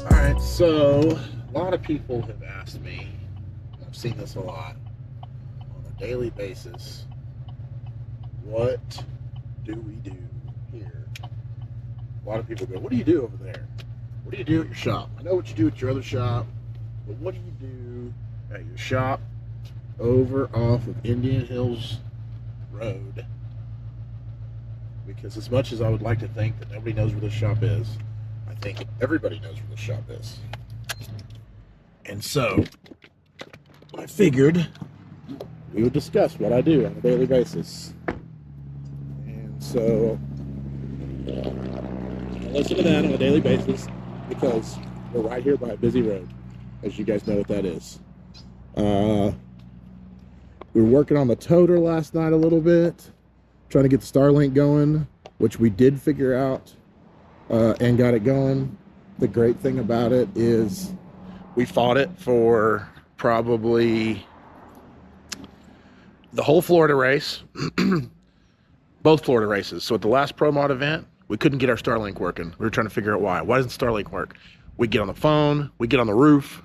Alright, so a lot of people have asked me, I've seen this a lot, on a daily basis, what do we do here? A lot of people go, what do you do over there? What do you do at your shop? I know what you do at your other shop, but what do you do at your shop over off of Indian Hills Road? Because as much as I would like to think that nobody knows where this shop is, I think everybody knows where this shop is. And so I figured we would discuss what I do on a daily basis. And so I listen to that on a daily basis because we're right here by a busy road, as you guys know what that is. We were working on the toter last night a little bit, trying to get the Starlink going, which we did figure out and got it going. The great thing about it is we fought it for probably the whole Florida race, both Florida races. So at the last Pro Mod event, we couldn't get our Starlink working. We were trying to figure out why. Why doesn't Starlink work? We get on the phone, we get on the roof,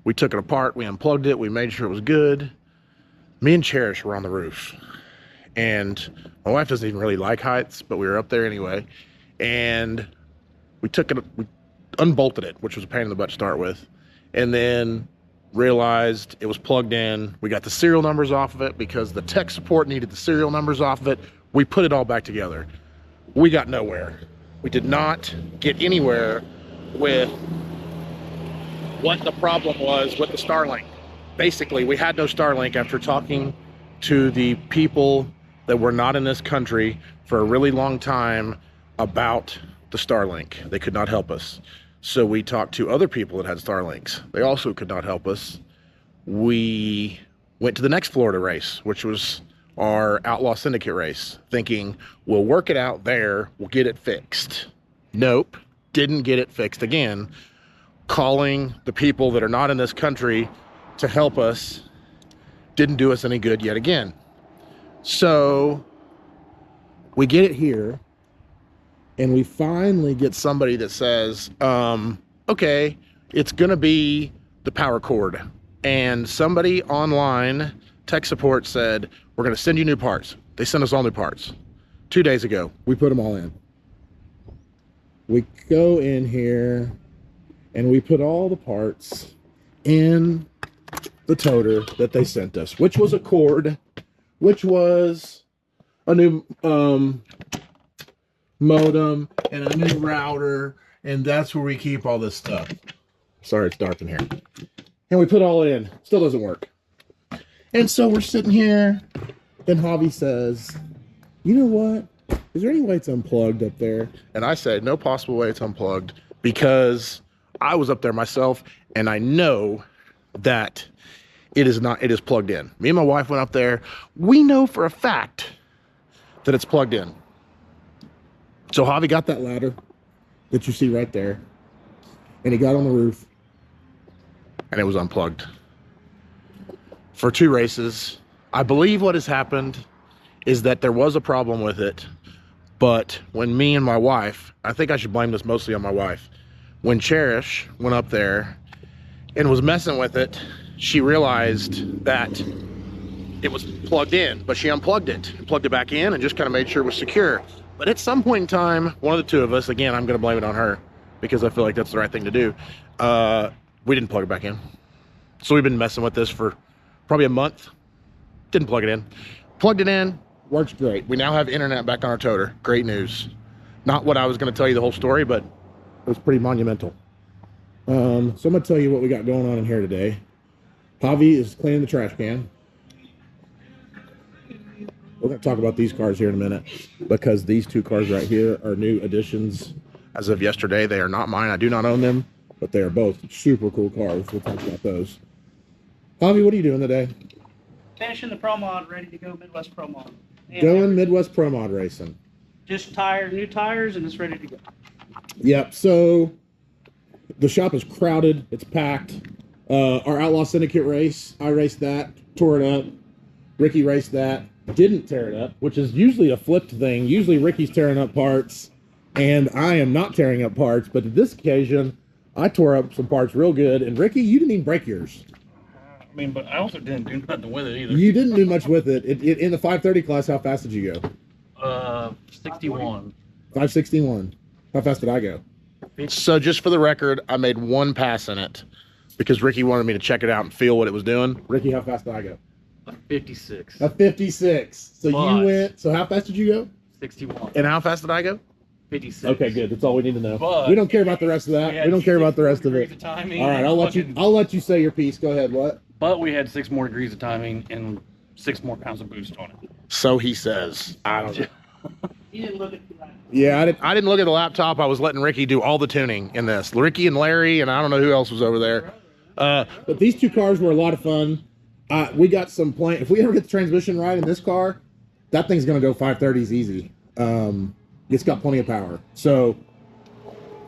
we took it apart, we unplugged it, we made sure it was good. Me and Cherish were on the roof. And my wife doesn't even really like heights, but we were up there anyway. And we unbolted it, which was a pain in the butt to start with. And then realized it was plugged in. We got the serial numbers off of it because the tech support needed the serial numbers off of it. We put it all back together. We got nowhere. We did not get anywhere with what the problem was with the Starlink. Basically, we had no Starlink after talking to the people that were not in this country for a really long time about the Starlink. They could not help us. So we talked to other people that had Starlinks. They also could not help us. We went to the next Florida race, which was our Outlaw Syndicate race, thinking we'll work it out there, we'll get it fixed. Nope, didn't get it fixed again. Calling the people that are not in this country to help us didn't do us any good yet again. So we get it here, and we finally get somebody that says, okay, it's gonna be the power cord. And somebody online, tech support, said, we're gonna send you new parts. They sent us all new parts. 2 days ago, we put them all in. We go in here, and we put all the parts in the toter that they sent us, which was a cord, which was a new modem and a new router, and that's where we keep all this stuff. Sorry, it's dark in here. And we put all in. Still doesn't work. And so we're sitting here, and Javi says, you know what? Is there any way it's unplugged up there? And I said, no possible way it's unplugged, because I was up there myself, and I know that it is not, it is plugged in. Me and my wife went up there. We know for a fact that it's plugged in. So Javi got that ladder that you see right there, and he got on the roof, and it was unplugged. For 2 races, I believe what has happened is that there was a problem with it, but when me and my wife, I think I should blame this mostly on my wife, when Cherish went up there and was messing with it, she realized that it was plugged in, but she unplugged it and plugged it back in and just kind of made sure it was secure. But at some point in time, one of the two of us, again, I'm going to blame it on her because I feel like that's the right thing to do. We didn't plug it back in. So we've been messing with this for probably a month. Didn't plug it in. Plugged it in, works great. We now have internet back on our toter. Great news. Not what I was going to tell you the whole story, but it was pretty monumental. So I'm going to tell you what we got going on in here today. Javi is cleaning the trash can. We're going to talk about these cars here in a minute, because these 2 cars right here are new additions as of yesterday. They are not mine. I do not own them, but they are both super cool cars. We'll talk about those. Javi, what are you doing today? Finishing the Pro Mod, ready to go Midwest Pro Mod. And Going Midwest Pro Mod racing. Just new tires, and it's ready to go. Yep, so the shop is crowded. It's packed. Our Outlaw Syndicate race, I raced that, tore it up. Ricky raced that. didn't tear it up, which is usually a flipped thing. Usually Ricky's tearing up parts, and I am not tearing up parts. But this occasion, I tore up some parts real good. And Ricky, you didn't even break yours. I mean, but I also didn't do nothing with it either. You didn't do much with it. In the 530 class, how fast did you go? 61. 561. How fast did I go? So just for the record, I made one pass in it because Ricky wanted me to check it out and feel what it was doing. Ricky, how fast did I go? A 56. A 56. So you went. So how fast did you go? 61. And how fast did I go? 56. Okay, good. That's all we need to know. But we don't care about the rest of that. We don't care about the rest of it. All right, I'll let you say your piece. Go ahead. What? But we had 6 more degrees of timing and 6 more pounds of boost on it. So he says. I don't know. You didn't look at the laptop. Yeah, I didn't look at the laptop. I was letting Ricky do all the tuning in this. Ricky and Larry, and I don't know who else was over there. But these two cars were a lot of fun. We got some plan. If we ever get the transmission right in this car, that thing's gonna go 530s easy. It's got plenty of power. So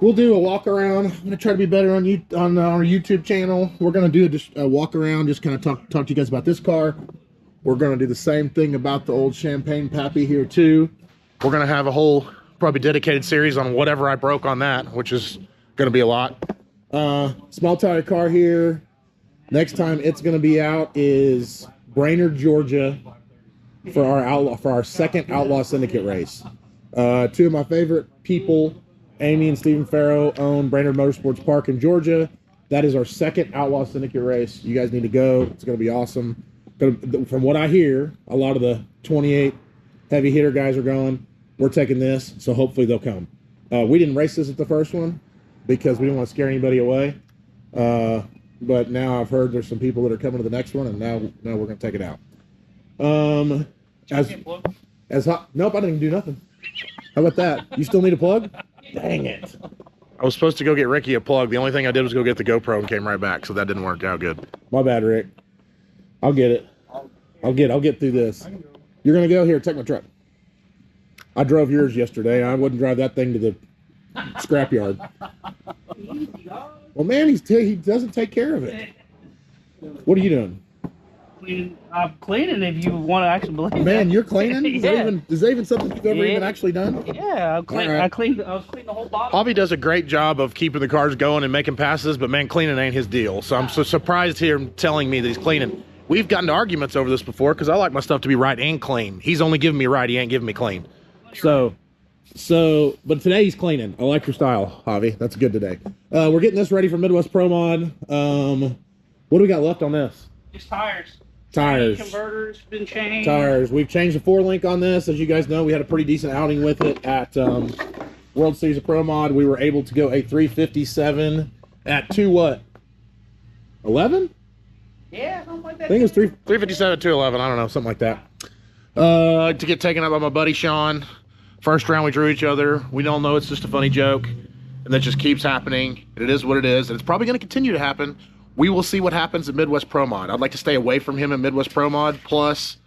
we'll do a walk around. I'm gonna try to be better on our YouTube channel. We're gonna do just a walk around, just kind of talk to you guys about this car. We're gonna do the same thing about the old Champagne Pappy here too. We're gonna have a whole probably dedicated series on whatever I broke on that, which is gonna be a lot. Small tire car here. Next time it's gonna be out is Brainerd, Georgia, for our second Outlaw Syndicate race. Two of my favorite people, Amy and Stephen Farrow, own Brainerd Motorsports Park in Georgia. That is our second Outlaw Syndicate race. You guys need to go. It's gonna be awesome. From what I hear, a lot of the 28 heavy hitter guys are going. We're taking this, so hopefully they'll come. We didn't race this at the first one because we didn't want to scare anybody away. But now I've heard there's some people that are coming to the next one, and now we're going to take it out. Nope, I didn't even do nothing. How about that? You still need a plug? Dang it. I was supposed to go get Ricky a plug. The only thing I did was go get the GoPro and came right back, so that didn't work out good. My bad, Rick. I'll get it. I'll get through this. You're going to go here, take my truck. I drove yours yesterday. I wouldn't drive that thing to the scrapyard. Well, man, he doesn't take care of it. What are you doing? I'm cleaning if you want to actually believe Man, that. you're cleaning? Is that even something you've ever even actually done? Yeah, I was cleaning the whole bottom. Hobby does a great job of keeping the cars going and making passes, but man, cleaning ain't his deal. So I'm so surprised here telling me that he's cleaning. We've gotten to arguments over this before because I like my stuff to be right and clean. He's only giving me right, he ain't giving me clean. But today he's cleaning. I like your style, Javi. That's good today. We're getting this ready for Midwest Pro Mod. What do we got left on this? Just tires. Tires. Converters been changed. Tires. We've changed the 4-link on this. As you guys know, we had a pretty decent outing with it at World Series of Pro Mod. We were able to go a 357 at 2 what? 11? Yeah, something like that. I think it was 357 211. I don't know, something like that. To get taken out by my buddy Sean. First round we drew each other. We all know it's just a funny joke, and that just keeps happening. And it is what it is, and it's probably going to continue to happen. We will see what happens at Midwest Pro Mod. I'd like to stay away from him at Midwest Pro Mod. Plus,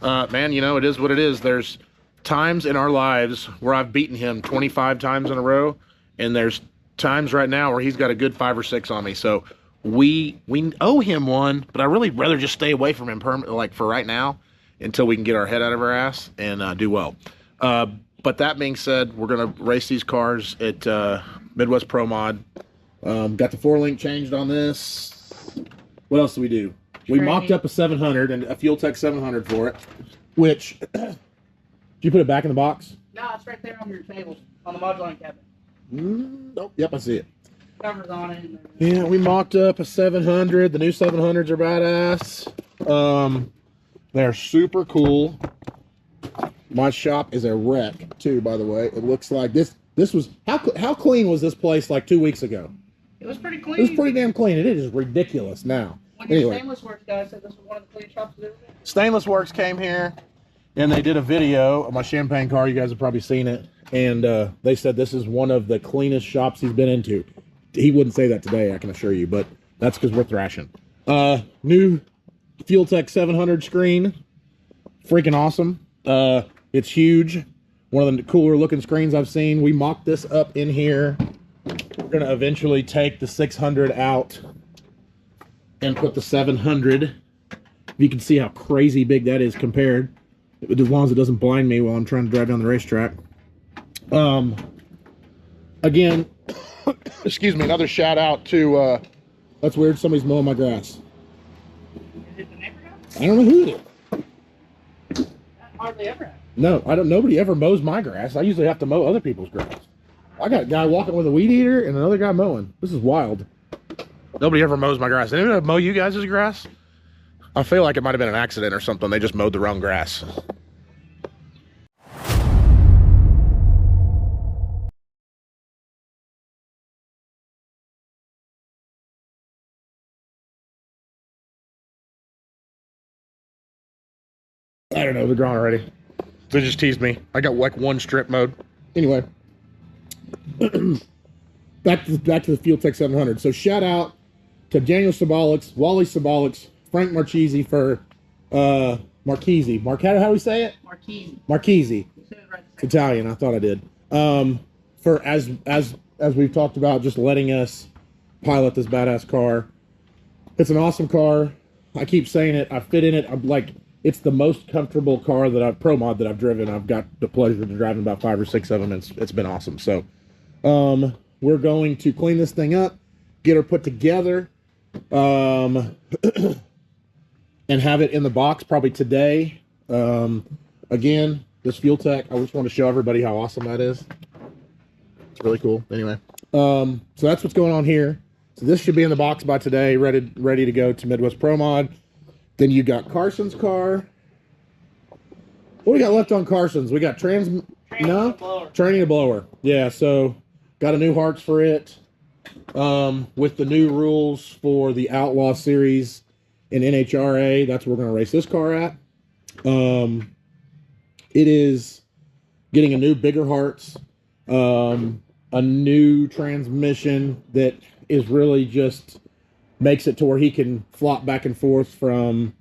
man, you know, it is what it is. There's times in our lives where I've beaten him 25 times in a row, and there's times right now where he's got a good 5 or 6 on me. So we owe him one, but I'd really rather just stay away from him like for right now until we can get our head out of our ass and do well. But that being said, we're going to race these cars at Midwest Pro Mod. Got the 4-link changed on this. What else do we do? We mocked up a 700 and a Fuel Tech 700 for it, which, did you put it back in the box? No, it's right there on your table, on the modular cabinet. Nope. Yep, I see it. Covers on it. Yeah, we mocked up a 700. The new 700s are badass. They're super cool. My shop is a wreck too, by the way. It looks like this was how clean was this place like 2 weeks ago? It was pretty clean. It was pretty damn clean. It is ridiculous now. When your Stainless Works guy said this was one of the cleanest shops they've ever been. Stainless Works came here and they did a video of my Champagne car. You guys have probably seen it. And they said this is one of the cleanest shops he's been into. He wouldn't say that today, I can assure you, but that's because we're thrashing. New Fuel Tech 700 screen. Freaking awesome. It's huge. One of the cooler looking screens I've seen. We mocked this up in here. We're going to eventually take the 600 out and put the 700. You can see how crazy big that is compared. as long as it doesn't blind me while I'm trying to drive down the racetrack. Again, excuse me, another shout out to, that's weird, somebody's mowing my grass. Is it the neighbor guy? I don't know who it is. That hardly ever happens. No, nobody ever mows my grass. I usually have to mow other people's grass. I got a guy walking with a weed eater and another guy mowing. This is wild. Nobody ever mows my grass. Anyone ever mow you guys' grass? I feel like it might have been an accident or something. They just mowed the wrong grass. I don't know, they're gone already. They just teased me. I got like one strip mode. Anyway. back to the Fuel Tech 700. So shout out to Daniel Sabolics, Wally Sabolics, Frank Marchese for Marchese. How do we say it? Marquise. Marchese. You said it right the It's second Italian, I thought I did. For as we've talked about, just letting us pilot this badass car. It's an awesome car. I keep saying it. I fit in it. I'm like, it's the most comfortable car that Pro mod that I've driven. I've got the pleasure of driving about 5 or 6 of them. It's been awesome. So, we're going to clean this thing up, get her put together, and have it in the box probably today. Again, this Fuel Tech, I just want to show everybody how awesome that is. It's really cool. Anyway, so that's what's going on here. So this should be in the box by today, ready to go to Midwest Pro Mod. Then you got Carson's car. What do we got left on Carson's? We got training a blower. Yeah, so got a new hearts for it. With the new rules for the Outlaw series in NHRA, that's where we're going to race this car at. It is getting a new bigger hearts, a new transmission that is really just makes it to where he can flop back and forth from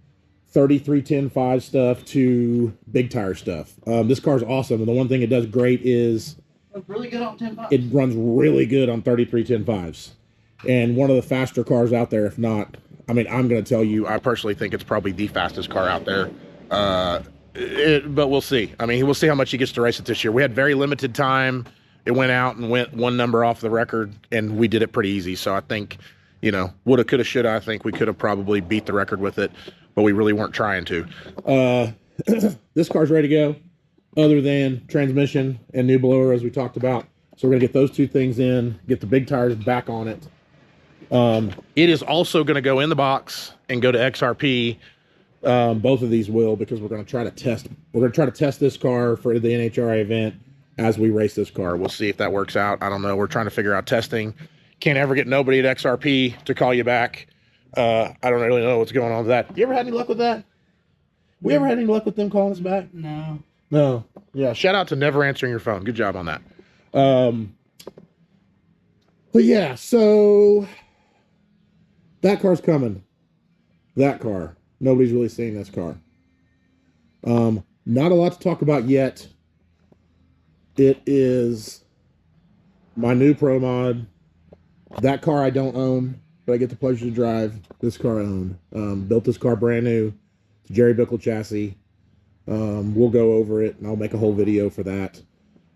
3310.5 stuff to big tire stuff. This car's awesome, and the one thing it does great is It's really good on 10.5. it runs really good on 3310.5s, and one of the faster cars out there, if not, I mean, I'm going to tell you, I personally think it's probably the fastest car out there. But we'll see. I mean, we'll see how much he gets to race it this year. We had very limited time. It went out and went one number off the record, and we did it pretty easy. So I think, you know, woulda, coulda, shoulda. I think we could have probably beat the record with it, but we really weren't trying to. This car's ready to go, other than transmission and new blower, as we talked about. So we're going to get those two things in, get the big tires back on it. It is also going to go in the box and go to XRP. Both of these will, because we're going to try to test. We're going to try to test this car for the NHRA event as we race this car. We'll see if that works out. I don't know. We're trying to figure out testing. Can't ever get nobody at XRP to call you back. I don't really know what's going on with that. You ever had any luck with that? We ever had any luck with them calling us back? No. No. Yeah. Shout out to never answering your phone. Good job on that. But yeah, so that car's coming. That car. Nobody's really seen this car. Not a lot to talk about yet. It is my new Pro Mod. That car I don't own, but I get the pleasure to drive. This car I own. Built this car brand new. It's a Jerry Bickle chassis. We'll go over it, and I'll make a whole video for that.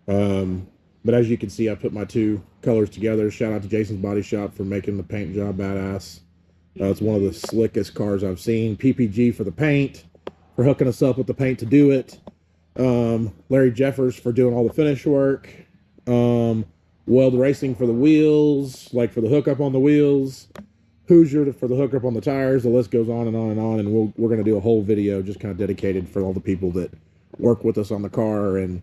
But as you can see, I put my two colors together. Shout out to Jason's Body Shop for making the paint job badass. It's one of the slickest cars I've seen. PPG for the paint, for hooking us up with the paint to do it. Larry Jeffers for doing all the finish work. Weld Racing for the wheels, like for the hookup on the wheels. Hoosier for the hookup on the tires. The list goes on and on and on. And we're going to do a whole video just kind of dedicated for all the people that work with us on the car and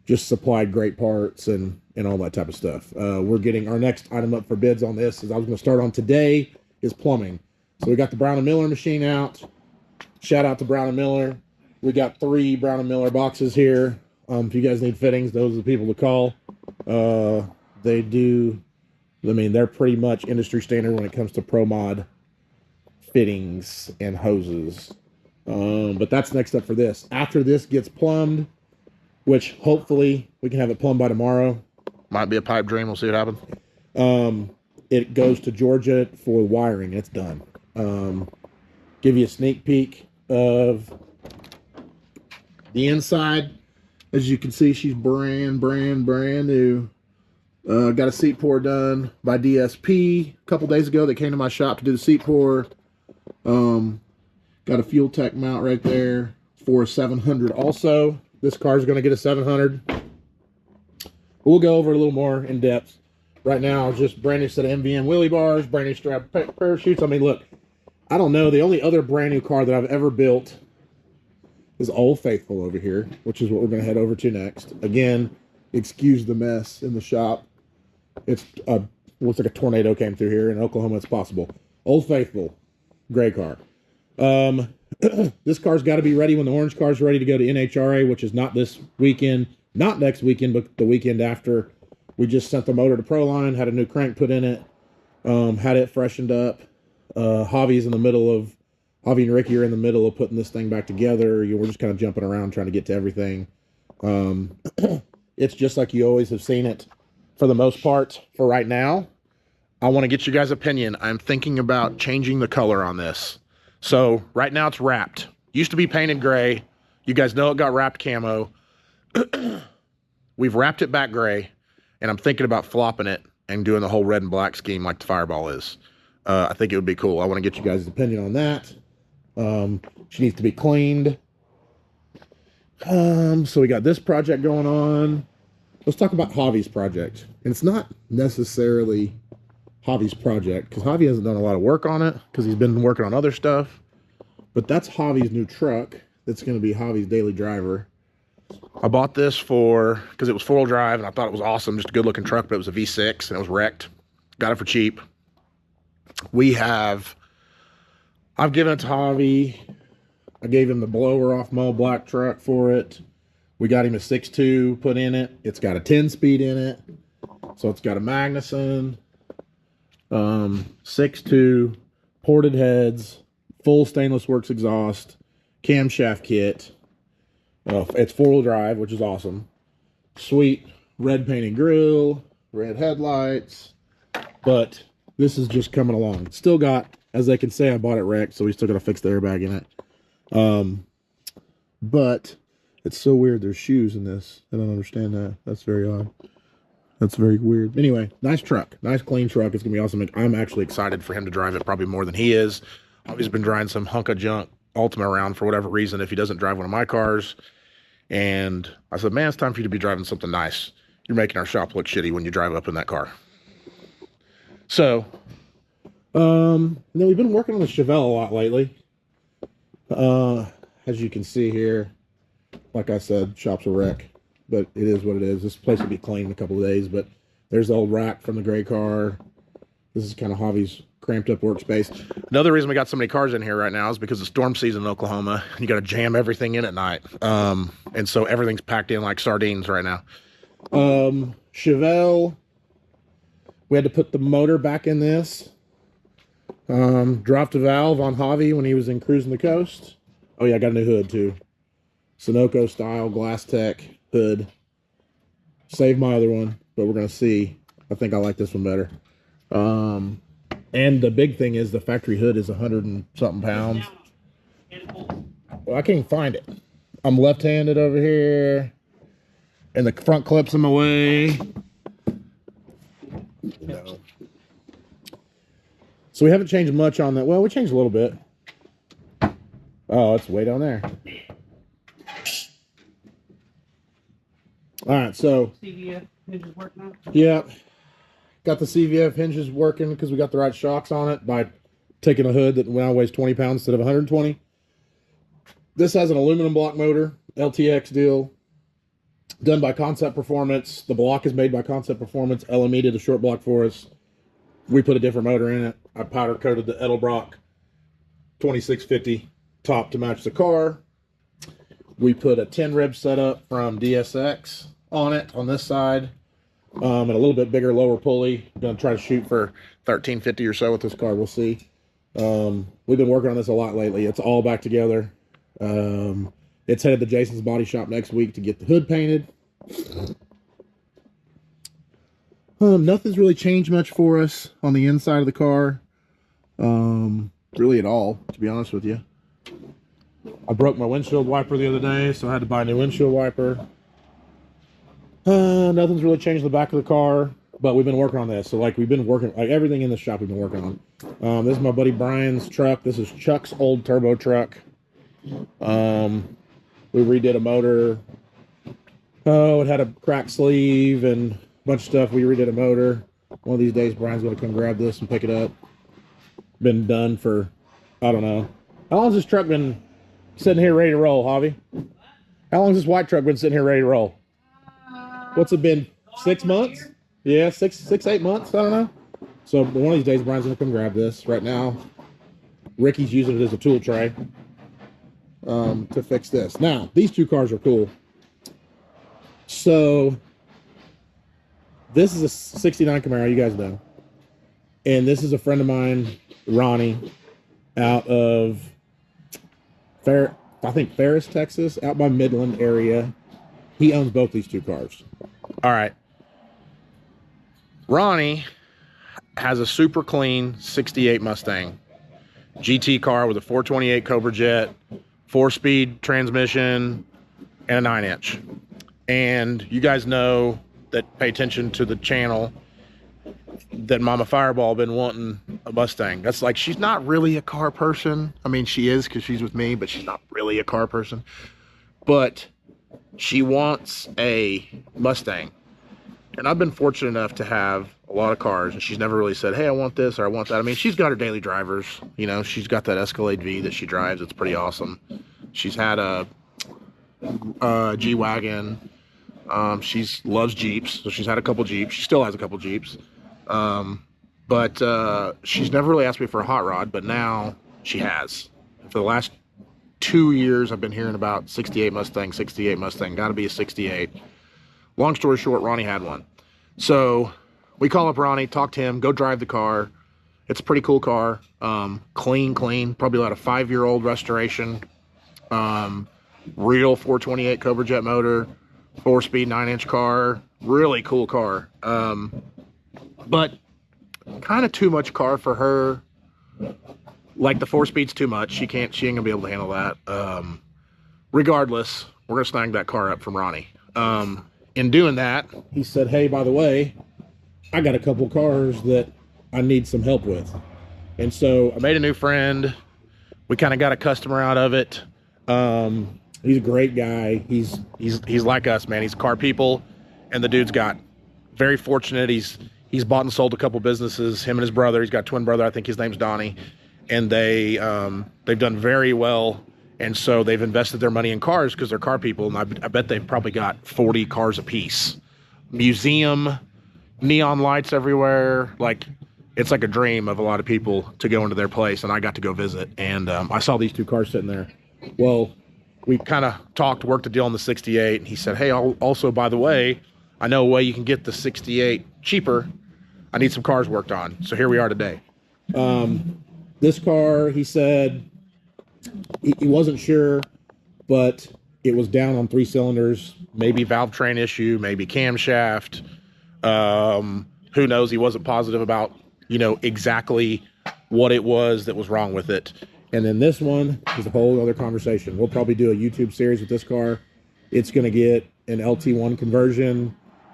just supplied great parts and all that type of stuff. We're getting our next item up for bids on this, as I was going to start on today, is plumbing. So we got the Brown & Miller machine out. Shout out to Brown & Miller. We got 3 Brown & Miller boxes here. If you guys need fittings, those are the people to call. They do, I mean, they're pretty much industry standard when it comes to Pro Mod fittings and hoses. But that's next up for this. After this gets plumbed, which hopefully we can have it plumbed by tomorrow. Might be a pipe dream. We'll see what happens. It goes to Georgia for wiring. It's done. Give you a sneak peek of The inside, as you can see, she's brand new. Got a seat pour done by DSP a couple days ago. They came to my shop to do the seat pour. Got a fuel tech mount right there for a 700 also. This car is going to get a 700. We'll go over it a little more in depth. Right now, just brand new set of MVM wheelie bars, brand new strap parachutes. I mean, look, I don't know. The only other brand new car that I've ever built is Old Faithful over here, which is what we're going to head over to next. Again, excuse the mess in the shop. It's looks like a tornado came through here. In Oklahoma, it's possible. Old Faithful, gray car. This car's got to be ready when the orange car's ready to go to NHRA, which is not this weekend, not next weekend, but the weekend after. We just sent the motor to Proline, had a new crank put in it, had it freshened up. Javi's in the middle of, Javi and Ricky are in the middle of putting this thing back together. We're just kind of jumping around trying to get to everything. It's just like you always have seen it for the most part for right now. I want to get you guys' opinion. I'm thinking about changing the color on this. So right now it's wrapped. Used to be painted gray. You guys know it got wrapped camo. We've wrapped it back gray. And I'm thinking about flopping it and doing the whole red and black scheme like the Fireball is. I think it would be cool. I want to get you guys' opinion on that. She needs to be cleaned. So we got this project going on. Let's talk about Javi's project. And it's not necessarily Javi's project, because Javi hasn't done a lot of work on it, because he's been working on other stuff. But that's Javi's new truck. That's going to be Javi's daily driver. I bought this because it was 4-wheel drive, and I thought it was awesome. Just a good-looking truck, but it was a V6, and it was wrecked. Got it for cheap. I've given it to Javi. I gave him the blower-off Mo black truck for it. We got him a 6.2 put in it. It's got a 10-speed in it. So it's got a Magnuson, 6.2, ported heads, full stainless works exhaust, camshaft kit. It's 4-wheel drive, which is awesome. Sweet red painted grille, red headlights. But this is just coming along. Still got, as they can say, I bought it wrecked, so we still got to fix the airbag in it. But it's so weird there's shoes in this. I don't understand that. That's very odd. That's very weird. Anyway, nice truck. Nice clean truck. It's going to be awesome. I'm actually excited for him to drive it probably more than he is. He's been driving some hunk of junk Ultima around for whatever reason if he doesn't drive one of my cars. And I said, man, it's time for you to be driving something nice. You're making our shop look shitty when you drive up in that car. So, then we've been working on the Chevelle a lot lately. As you can see here, like I said, shop's a wreck, but it is what it is. This place will be clean in a couple of days, but there's the old rack from the gray car. This is kind of Javi's cramped up workspace. Another reason we got so many cars in here right now is because of storm season in Oklahoma. You got to jam everything in at night. And so everything's packed in like sardines right now. Chevelle, we had to put the motor back in this. Dropped a valve on Javi when he was in Cruising the Coast. Oh yeah, I got a new hood too. Sunoco style Glass Tech hood. Saved my other one, but we're going to see. I think I like this one better. And the big thing is the factory hood is 100 and something pounds. Well, I can't find it. I'm left-handed over here, and the front clip's in my way. No. So we haven't changed much on that. Well, we changed a little bit. Oh, it's way down there. All right, so. CVF hinges working out? Yeah. Got the CVF hinges working because we got the right shocks on it by taking a hood that now weighs 20 pounds instead of 120. This has an aluminum block motor, LTX deal, done by Concept Performance. The block is made by Concept Performance. LME did a short block for us. We put a different motor in it. I powder coated the Edelbrock 2650 top to match the car. We put a 10 rib setup from DSX on it on this side. And a little bit bigger lower pulley. I'm going to try to shoot for 1350 or so with this car. We'll see. We've been working on this a lot lately. It's all back together. It's headed to Jason's body shop next week to get the hood painted. Nothing's really changed much for us on the inside of the car. Really at all, to be honest with you. I broke my windshield wiper the other day, so I had to buy a new windshield wiper. Nothing's really changed in the back of the car, but we've been working on this. So like we've been working, like everything in the shop we've been working on. This is my buddy Brian's truck. This is Chuck's old turbo truck. We redid a motor. Oh, it had a cracked sleeve and a bunch of stuff. We redid a motor. One of these days, Brian's going to come grab this and pick it up. Been done for, I don't know. How long has this truck been sitting here ready to roll, Javi? How long has this white truck been sitting here ready to roll? What's it been? 6 months? Yeah, six, 8 months. I don't know. So one of these days, Brian's gonna come grab this. Right now, Ricky's using it as a tool tray to fix this. Now, these two cars are cool. So this is a '69 Camaro, you guys know, and this is a friend of mine, Ronnie, out of I think Ferris, Texas, out by Midland area. He owns both these two cars. All right. Ronnie has a super clean 68 Mustang GT car with a 428 Cobra Jet, 4-speed transmission, and a 9-inch. And you guys know that pay attention to the channel that Mama Fireball been wanting a Mustang. That's like, she's not really a car person. I mean, she is because she's with me, but she's not really a car person. But she wants a Mustang. And I've been fortunate enough to have a lot of cars, and she's never really said, hey, I want this or I want that. I mean, she's got her daily drivers. You know, she's got that Escalade V that she drives. It's pretty awesome. She's had a G-Wagon. She loves Jeeps, so she's had a couple Jeeps. She still has a couple Jeeps. But she's never really asked me for a hot rod, but now she has. For the last 2 years, I've been hearing about 68 Mustang, got to be a 68. Long story short, Ronnie had one. So we call up Ronnie, talk to him, go drive the car. It's a pretty cool car. Clean, probably about a 5-year-old restoration. Real 428 Cobra Jet motor, 4-speed 9-inch car. Really cool car. But kind of too much car for her. Like the 4-speed's too much. She ain't gonna be able to handle that. Regardless, we're gonna snag that car up from Ronnie. In doing that, he said, hey, by the way, I got a couple cars that I need some help with. And so I made a new friend. We kind of got a customer out of it. He's a great guy. He's like us, man. He's car people, and the dude's got very fortunate. He's bought and sold a couple businesses. Him and his brother. He's got a twin brother. I think his name's Donnie, and they've done very well. And so they've invested their money in cars because they're car people. And I bet they've probably got 40 cars apiece. Museum, neon lights everywhere. Like, it's like a dream of a lot of people to go into their place. And I got to go visit. And I saw these two cars sitting there. Well, we kind of talked, worked a deal on the 68. And he said, hey, also, by the way, I know a way you can get the 68 cheaper. I need some cars worked on. So here we are today. This car, he said, he wasn't sure, but it was down on 3 cylinders, maybe valve train issue, maybe camshaft. Who knows? He wasn't positive about, exactly what it was that was wrong with it. And then this one is a whole other conversation. We'll probably do a YouTube series with this car. It's going to get an LT1 conversion,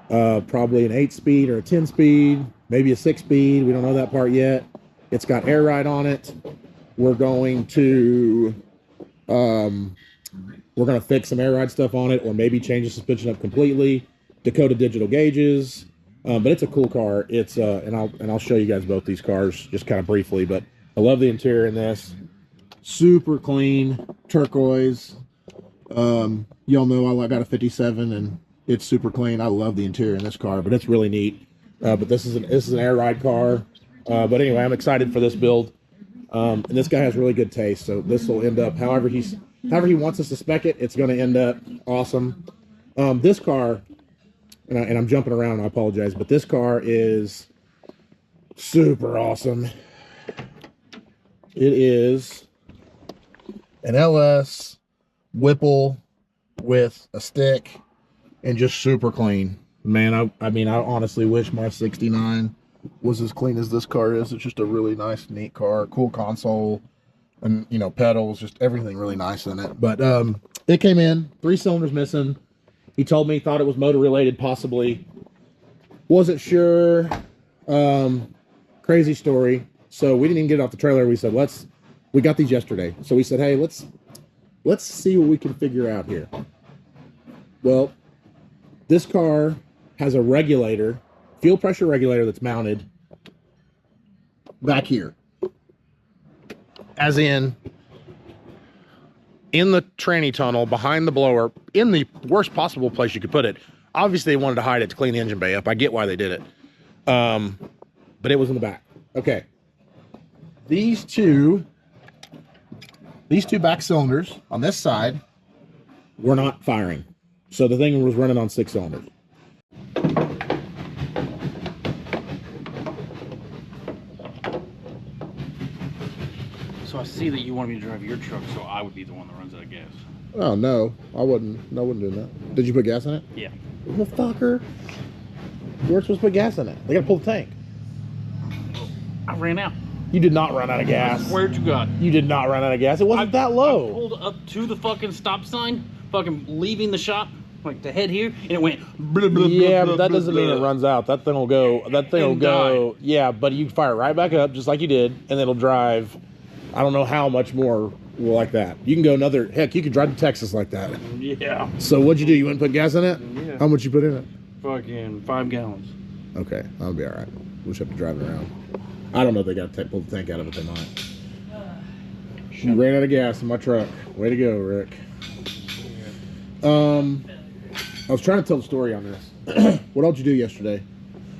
probably an 8-speed or a 10-speed, maybe a 6-speed. We don't know that part yet. It's got air ride on it. We're going to fix some air ride stuff on it, or maybe change the suspension up completely. Dakota digital gauges, but it's a cool car. It's and I'll show you guys both these cars just kind of briefly. But I love the interior in this. Super clean, turquoise. Y'all know I got a 57, and it's super clean. I love the interior in this car, but it's really neat. But this is an air ride car. But anyway, I'm excited for this build. And this guy has really good taste, so this will end up however he wants us to spec it. It's going to end up awesome. This car, and I'm jumping around, I apologize, but this car is super awesome. It is an LS Whipple with a stick and just super clean. Man, I mean, I honestly wish my 69 was as clean as this car is. It's just a really nice, neat car. Cool console. and you know, pedals, just everything really nice in it. But it came in 3 cylinders missing. He told me he thought it was motor related, possibly. Wasn't sure. Crazy story. So we didn't even get it off the trailer. We said, we got these yesterday. So we said, hey, let's see what we can figure out here. Well, this car has a regulator, fuel pressure regulator that's mounted back here. As in the tranny tunnel, behind the blower, in the worst possible place you could put it. Obviously, they wanted to hide it to clean the engine bay up. I get why they did it. But it was in the back. Okay. These two back cylinders on this side were not firing. So the thing was running on 6 cylinders. So I see that you want me to drive your truck, so I would be the one that runs out of gas. Oh, no. I wouldn't do that. Did you put gas in it? Yeah. Motherfucker. You weren't supposed to put gas in it. They gotta pull the tank. I ran out. You did not run out of gas. Where'd you got? You did not run out of gas. It wasn't that low. I pulled up to the fucking stop sign, fucking leaving the shop, like to head here, and it went blah, blah, Yeah, blah, but that blah, doesn't mean it blah. runs out. That thing will go. That thing will go. Yeah, but you fire it right back up, just like you did, and it'll drive. I don't know how much more like that. You can go another. Heck, you could drive to Texas like that. Yeah. So what'd you do? You went and put gas in it? Yeah. How much you put in it? Fucking 5 gallons. Okay, I'll be all right. We'll just have to drive it around. I don't know if they got to pull the tank out of it. They might. You ran out of gas in my truck. Way to go, Rick. I was trying to tell the story on this. What else did you do yesterday?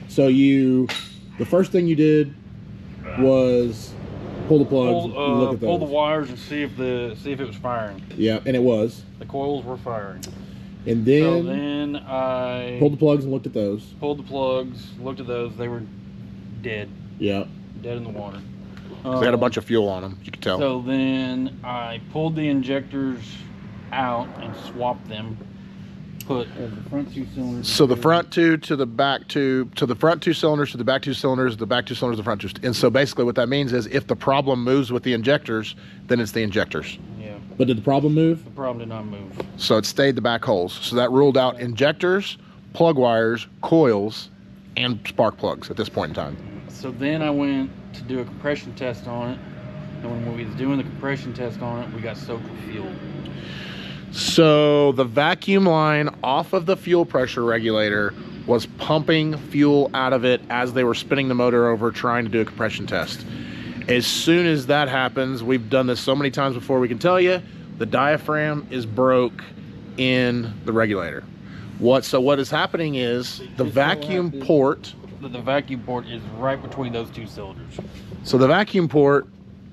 So the first thing you did was pull the plugs, and look at those. Pull the wires and see if it was firing. Yeah, and it was. The coils were firing. And So then then I pulled the plugs and looked at those. pulled the plugs, looked at those. They were dead, Yeah. dead in the water. They had a bunch of fuel on them. You could tell. So then I pulled the injectors out and swapped them. Put the front 2 cylinders. So the front 2 to the back 2, to the front 2 cylinders to the back 2 cylinders, the back 2 cylinders, the front 2. And so basically what that means is if the problem moves with the injectors, then it's the injectors. Yeah. But did the problem move? The problem did not move. So it stayed the back holes. So that ruled out injectors, plug wires, coils, and spark plugs at this point in time. So then I went to do a compression test on it. And when we was doing the compression test on it, we got soaked with fuel. So the vacuum line off of the fuel pressure regulator was pumping fuel out of it as they were spinning the motor over trying to do a compression test. As soon as that happens, we've done this so many times before, we can tell you the diaphragm is broke in the regulator. What is happening is the vacuum port. The vacuum port is right between those 2 cylinders. So the vacuum port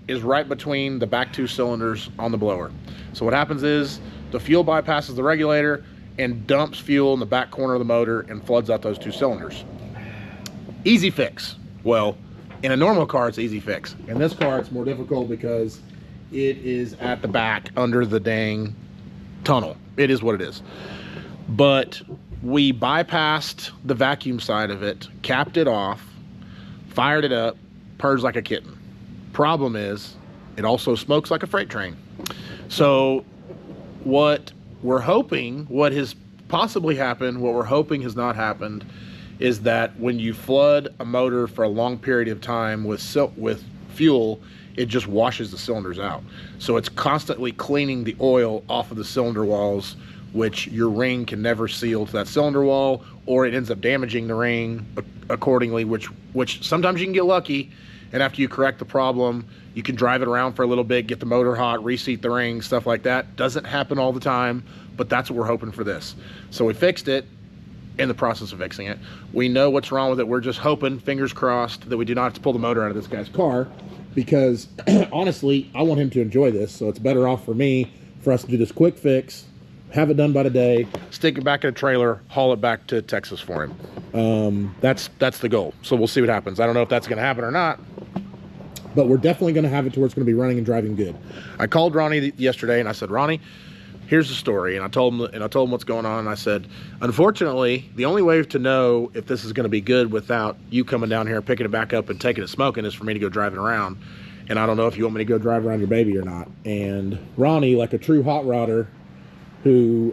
is right between the back 2 cylinders on the blower. So what happens is the fuel bypasses the regulator and dumps fuel in the back corner of the motor and floods out those 2 cylinders. Easy fix. Well, in a normal car, it's easy fix. In this car, it's more difficult because it is at the back under the dang tunnel. It is what it is. But we bypassed the vacuum side of it, capped it off, fired it up, purrs like a kitten. Problem is, it also smokes like a freight train. So what we're hoping, what has possibly happened, what we're hoping has not happened, is that when you flood a motor for a long period of time with fuel, it just washes the cylinders out. So it's constantly cleaning the oil off of the cylinder walls, which your ring can never seal to that cylinder wall, or it ends up damaging the ring accordingly, which sometimes you can get lucky, and after you correct the problem, you can drive it around for a little bit, get the motor hot, reseat the ring, stuff like that. Doesn't happen all the time, but that's what we're hoping for this. So we fixed it, in the process of fixing it. We know what's wrong with it. We're just hoping, fingers crossed, that we do not have to pull the motor out of this guy's car, because honestly, I want him to enjoy this, so it's better off for me for us to do this quick fix, have it done by today, stick it back in a trailer, haul it back to Texas for him. That's the goal. So we'll see what happens. I don't know if that's going to happen or not, but we're definitely going to have it to where it's going to be running and driving good. I called Ronnie yesterday and I said, Ronnie, here's the story. And I told him what's going on. And I said, unfortunately, the only way to know if this is going to be good without you coming down here, picking it back up and taking it smoking is for me to go driving around. and I don't know if you want me to go drive around your baby or not. And Ronnie, like a true hot rodder who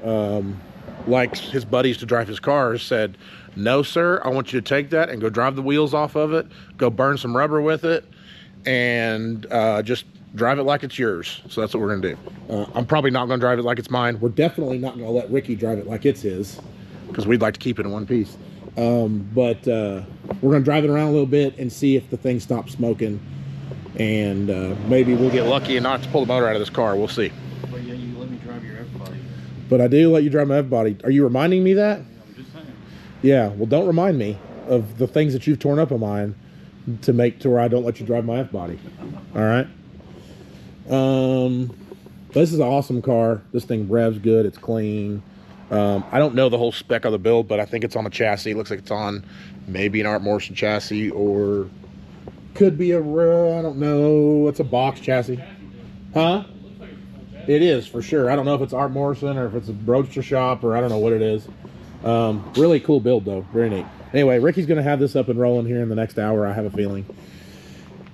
likes his buddies to drive his cars, said, no sir, I want you to take that and go drive the wheels off of it, go burn some rubber with it, and just drive it like it's yours. So that's what we're gonna do. I'm probably not gonna drive it like it's mine. We're definitely not gonna let Ricky drive it like it's his, because we'd like to keep it in one piece. But we're gonna drive it around a little bit and see if the thing stops smoking, and maybe we'll get lucky and not have to pull the motor out of this car. We'll see. But yeah, you let me drive your F-body. But I do let you drive my F-body. Are you reminding me that? Yeah, I'm just saying. Yeah, well, don't remind me of the things that you've torn up of mine to make to where I don't let you drive my F-body. All right. This is an awesome car. This thing revs good. It's clean. I don't know the whole spec of the build, but I think it's on the chassis. It looks like it's on maybe an Art Morrison chassis, or could be a, I don't know. It's a box chassis. Huh? It is for sure. I don't know if it's Art Morrison or if it's a Roadster shop, or I don't know what it is. Really cool build though. Very neat. Anyway, Ricky's going to have this up and rolling here in the next hour, I have a feeling.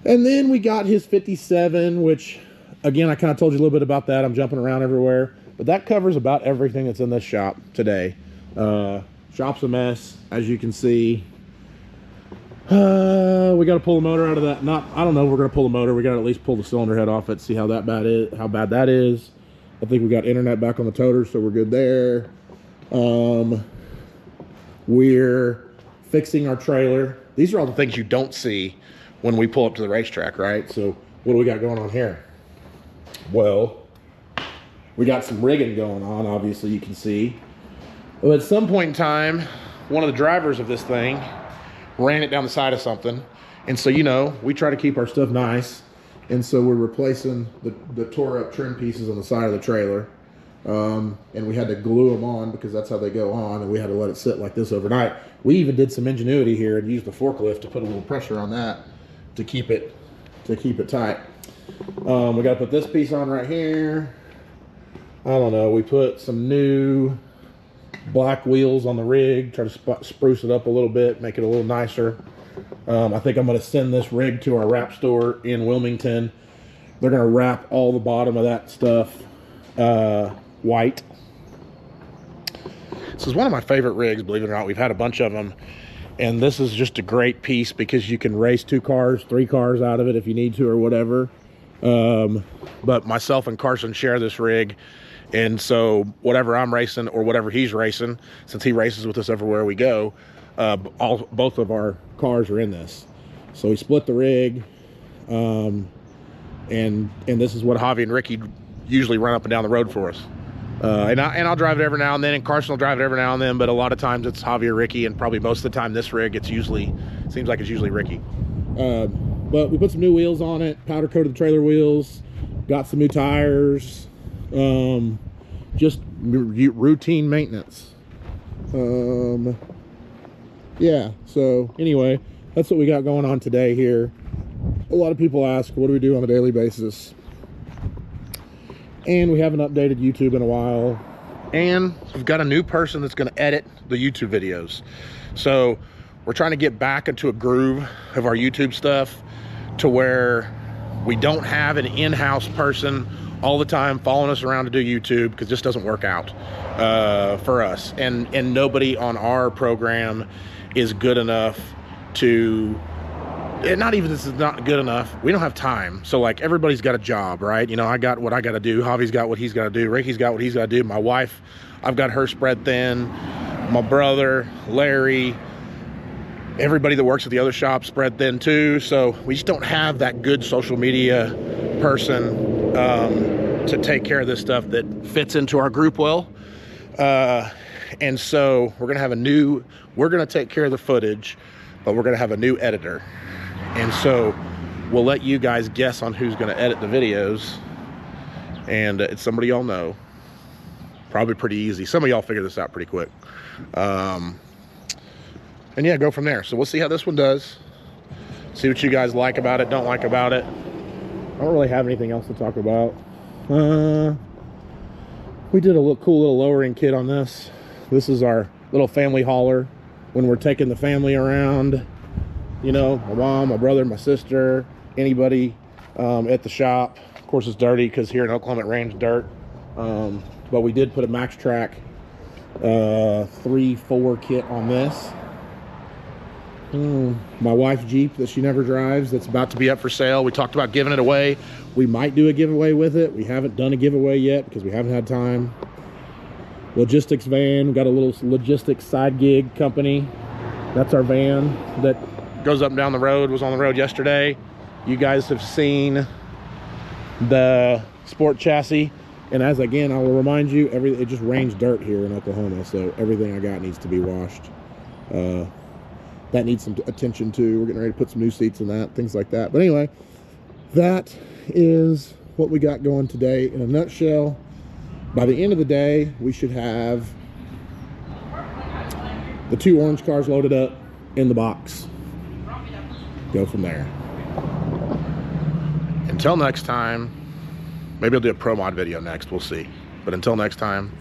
And then we got his 57, which again, I kind of told you a little bit about that. I'm jumping around everywhere. But that covers about everything that's in this shop today. Shop's a mess, as you can see. We got to pull the motor out of that. I don't know. We're going to pull the motor. We got to at least pull the cylinder head off it. See how bad that is. I think we got internet back on the toter, so we're good there. We're fixing our trailer. These are all the things you don't see when we pull up to the racetrack, right? So what do we got going on here? Well, we got some rigging going on, obviously you can see. Well, at some point in time, one of the drivers of this thing ran it down the side of something. And so, you know, we try to keep our stuff nice. And so we're replacing the tore up trim pieces on the side of the trailer. And we had to glue them on because that's how they go on. And we had to let it sit like this overnight. We even did some ingenuity here and used the forklift to put a little pressure on that to keep it tight. We got to put this piece on right here. I don't know, we put some new black wheels on the rig, try to spruce it up a little bit, make it a little nicer. I think I'm going to send this rig to our wrap store in Wilmington. They're going to wrap all the bottom of that stuff white. This is one of my favorite rigs, believe it or not. We've had a bunch of them, and this is just a great piece because you can race 2 cars, 3 cars out of it if you need to or whatever. But myself and Carson share this rig. And so whatever I'm racing or whatever he's racing, since he races with us everywhere we go, both of our cars are in this. So we split the rig, and this is what Javi and Ricky usually run up and down the road for us. And I'll drive it every now and then, and Carson will drive it every now and then, but a lot of times it's Javi or Ricky, and probably most of the time this rig, seems like it's usually Ricky. But we put some new wheels on it, powder coated the trailer wheels, got some new tires. Just routine maintenance. Yeah, so anyway, that's what we got going on today here. A lot of people ask, what do we do on a daily basis? And we haven't updated YouTube in a while. And we've got a new person that's going to edit the YouTube videos. So we're trying to get back into a groove of our YouTube stuff to where we don't have an in-house person all the time following us around to do YouTube, because this doesn't work out for us. And nobody on our program is good enough to, not even this is not good enough. We don't have time. So like everybody's got a job, right? You know, I got what I got to do. Javi's got what he's got to do. Ricky's got what he's got to do. My wife, I've got her spread thin. My brother, Larry, everybody that works at the other shop spread thin too. So we just don't have that good social media person to take care of this stuff that fits into our group well. And so we're gonna take care of the footage, but we're gonna have a new editor. And so we'll let you guys guess on who's gonna edit the videos. And it's somebody y'all know. Probably pretty easy. Some of y'all figure this out pretty quick. And yeah, go from there. So we'll see how this one does. See what you guys like about it, don't like about it. I don't really have anything else to talk about. We did a cool little lowering kit on this. This is our little family hauler when we're taking the family around. You know, my mom, my brother, my sister, anybody. at the shop. Of course, it's dirty because here in Oklahoma it rains dirt. But we did put a Max Track 3-4 kit on this. My wife's Jeep that she never drives, that's about to be up for sale. We talked about giving it away. We might do a giveaway with it. We haven't done a giveaway yet because we haven't had time. Logistics van, got a little logistics side gig company. That's our van that goes up and down the road, was on the road yesterday. You guys have seen the sport chassis. And as again, I will remind you, it just rains dirt here in Oklahoma, so everything I got needs to be washed. That needs some attention too. We're getting ready to put some new seats in that, things like that. But anyway, that is what we got going today in a nutshell. By the end of the day, we should have the 2 orange cars loaded up in the box. Go from there. Until next time, maybe I'll do a pro mod video next, we'll see. But until next time,